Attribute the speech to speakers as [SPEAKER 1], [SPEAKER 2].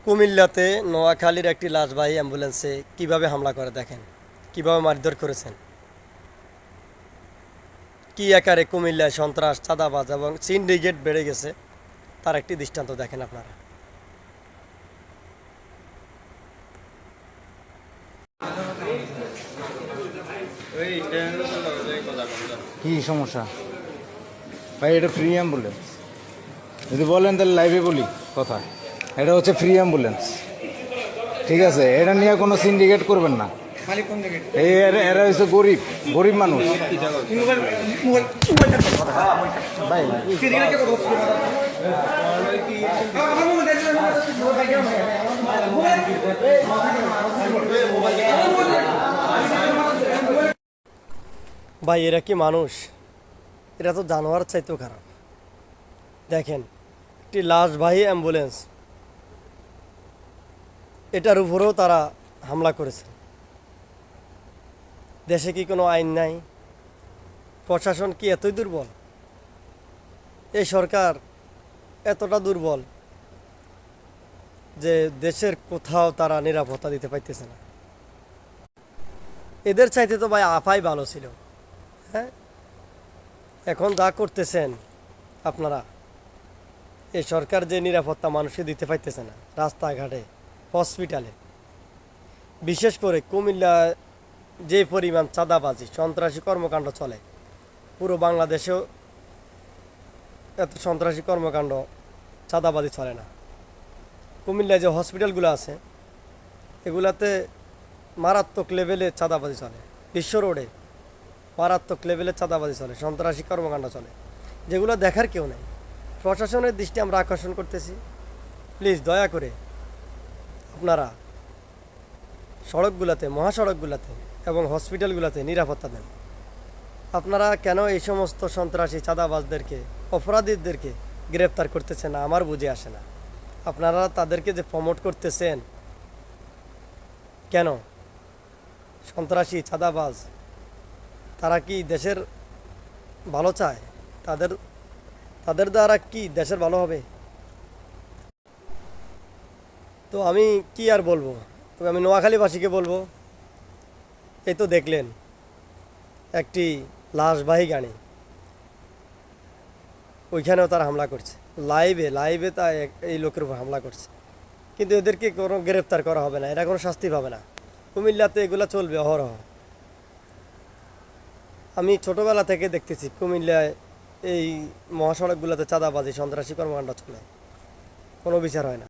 [SPEAKER 1] কুমিল্লাতে নোয়াখালীর একটি লাশবাহী অ্যাম্বুলেন্সে কিভাবে হামলা করে দেখেন, কিভাবে মারধর করেছেন, কি আকারে কুমিল্লায় সন্ত্রাস, চাঁদাবাজ এবং সিন্ডিকেট বেড়ে গেছে তার একটি দৃষ্টান্ত দেখেন আপনারা।
[SPEAKER 2] কি সমস্যা ভাই? এটা ফ্রি অ্যাম্বুলেন্স। যদি বলেন তাহলে লাইভে বলি কথা। এটা হচ্ছে ফ্রি অ্যাম্বুলেন্স, ঠিক আছে? এটা নিয়ে কোনো সিন্ডিকেট করবেন না। এই এরা হচ্ছে গরিব গরিব মানুষ ভাই।
[SPEAKER 1] ভাই এরা কি মানুষ? এরা তো জানোয়ার চাইতেও খারাপ। দেখেন, একটি লাশবাহী অ্যাম্বুলেন্স, এটার উপরেও তারা হামলা করেছে। দেশে কি কোনো আইন নাই? প্রশাসন কি এতই দুর্বল? এই সরকার এতটা দুর্বল যে দেশের কোথাও তারা নিরাপত্তা দিতে পারতেছে না। এদের চাইতে তো ভাই আফাই ভালো ছিল। হ্যাঁ, এখন যা করতেছেন আপনারা, এই সরকার যে নিরাপত্তা মানুষকে দিতে পারতেছে না, রাস্তাঘাটে, হসপিটালে, বিশেষ করে কুমিল্লা যে পরিমাণ চাঁদাবাজি, সন্ত্রাসী কর্মকাণ্ড চলে, পুরো বাংলাদেশেও এত সন্ত্রাসী কর্মকাণ্ড, চাঁদাবাজি চলে না। কুমিল্লায় যে হসপিটালগুলো আছে এগুলাতে মারাত্মক লেভেলে চাঁদাবাজি চলে। বিশ্ব রোডে মারাত্মক লেভেলে চাঁদাবাজি চলে, সন্ত্রাসী কর্মকাণ্ড চলে, যেগুলো দেখার কেউ নেই। প্রশাসনের দৃষ্টি আমরা আকর্ষণ করতেছি, প্লিজ দয়া করে আপনারা সড়কগুলোতে, মহাসড়কগুলোতে এবং হসপিটালগুলোতে নিরাপত্তা দেন। আপনারা কেন এই সমস্ত সন্ত্রাসী, চাঁদাবাজদেরকে, অপরাধীদেরকে গ্রেপ্তার করতেছেন না আমার বুঝে আসে না। আপনারা তাদেরকে যে প্রমোট করতেছেন কেন? সন্ত্রাসী, চাঁদাবাজ, তারা কি দেশের ভালো চায়? তাদের তাদের দ্বারা কি দেশের ভালো হবে? তো আমি কি আর বলবো, তবে আমি নোয়াখালীবাসীকে বলবো, এই তো দেখলেন একটি লাশবাহী গাড়ি, ওইখানেও তারা হামলা করছে। লাইভে লাইভে তা এই লোকের উপর হামলা করছে, কিন্তু এদেরকে কোনো গ্রেপ্তার করা হবে না, এরা কোনো শাস্তি পাবে না। কুমিল্লাতে এগুলো চলবে অহরহ। আমি ছোটোবেলা থেকে দেখতেছি কুমিল্লায় এই মহাসড়কগুলোতে চাঁদাবাজি, সন্ত্রাসী কর্মকাণ্ড চলে, কোনো বিচার হয় না।